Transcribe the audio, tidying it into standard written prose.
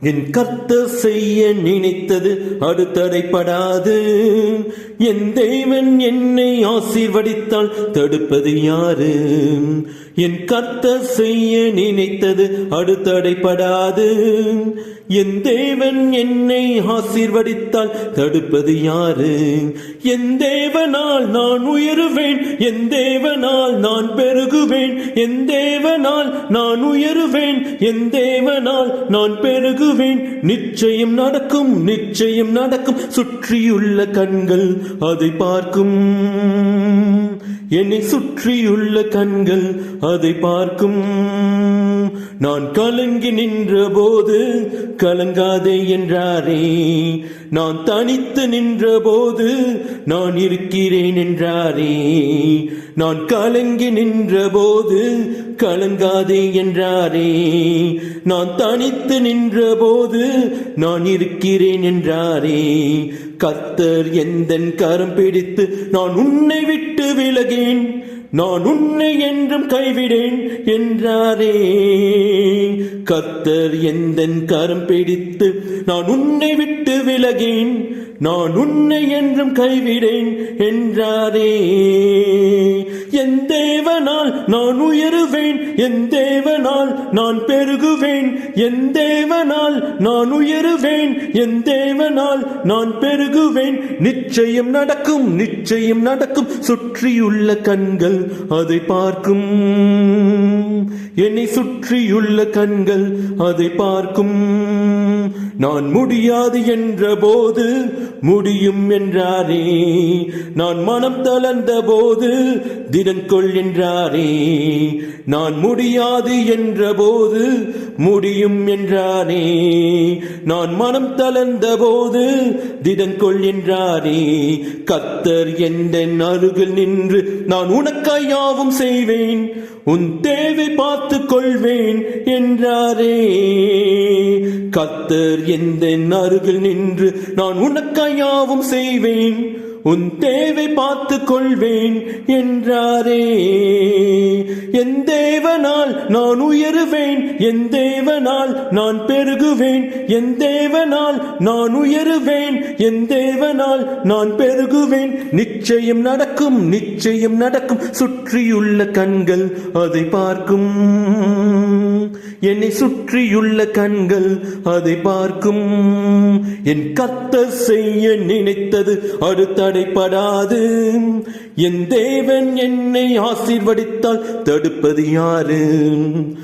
என் கர்த்தர் செய்ய நினைத்தது அடுத்தடைப்படாது. என் தேவன் என்னை ஆசீர்வதித்தால் தடுப்பது யாரு? என் கர்த்தர் செய்ய நினைத்தது அடுத்தடைப்படாது. என் தேவன் என்னை ஆசீர்வதித்தால் தடுப்பது யாரு? என் தேவனால் நான் உயருவேன், என் தேவனால் நான் பெருகுவேன், என் தேவனால் நான் உயருவேன், என் தேவனால் நான் பெருகுவேன். நிச்சயம் நடக்கும், நிச்சயம் நடக்கும். சுற்றியுள்ள கண்கள் அதை பார்க்கும், என்னை சுற்றியுள்ள கண்கள் அதை பார்க்கும். நான் கலங்கி நின்ற போது கலங்காதே என்றாரே, நான் தனித்து நின்ற போது நான் இருக்கிறேன் என்றாரே. நான் கலங்கி நின்ற போது கலங்காதே என்றாரே, நான் தனித்து நின்ற போது நான் இருக்கிறேன் என்றாரே. கர்த்தர் எந்தன் கரம் பிடித்து நான் உன்னை விட்டு விலகேன், நான் உன்னை என்றும் கைவிடேன் என்றாரே. கர்த்தர் எந்தன் கரம் பிடித்து நான் உன்னை விட்டு விலகேன், நான் உன்னை என்றும் கைவிடேன் என்றாரே. என் தேவனால் நான் உயருவேன், என் தேவனால் நான் பெருகுவேன், என் தேவனால் நான் உயருவேன், என் தேவனால் நான் பெருகுவேன். நிச்சயம் நடக்கும், நிச்சயம் நடக்கும். சுற்றியுள்ள கண்கள் அதை பார்க்கும், என்னை சுற்றியுள்ள கண்கள் அதை பார்க்கும். நான் முடியாது என்ற போது முடியும் என்றாரே, நான் மனம் தளர்ந்த போது திடன்கொள் என்றாரே. நான் முடியாது என்ற போது முடியும் என்றாரே, நான் மனம் தளர்ந்த போது திடன்கொள் என்றாரே. கர்த்தர் எந்தன் அருகில் நின்று நான் உனக்காய் யாவும் செய்வேன், உன் தேவை பார்த்து கொள்வேன் என்றாரே. கர்த்தர் எந்தன் அருகில் நின்று நான் உனக்காய் யாவும் செய்வேன், உன் தேவை பார்த்து கொள்வேன் என்றாரே. என் தேவனால் நான் உயருவேன், என் தேவனால் நான் பெருகுவேன், என் தேவனால் நான் உயருவேன், என் தேவனால் நான் பெருகுவேன். நிச்சயம் நடக்கும், நிச்சயம் நடக்கும். சுற்றியுள்ள கண்கள் அதை பார்க்கும், என்னை சுற்றியுள்ள கண்கள் அதை பார்க்கும். என் கர்த்தர் செய்ய நினைத்தது அடுத்தடைப்படாது. என் தேவன் என்னை ஆசீர்வதித்தால் தடுப்பது யாரு?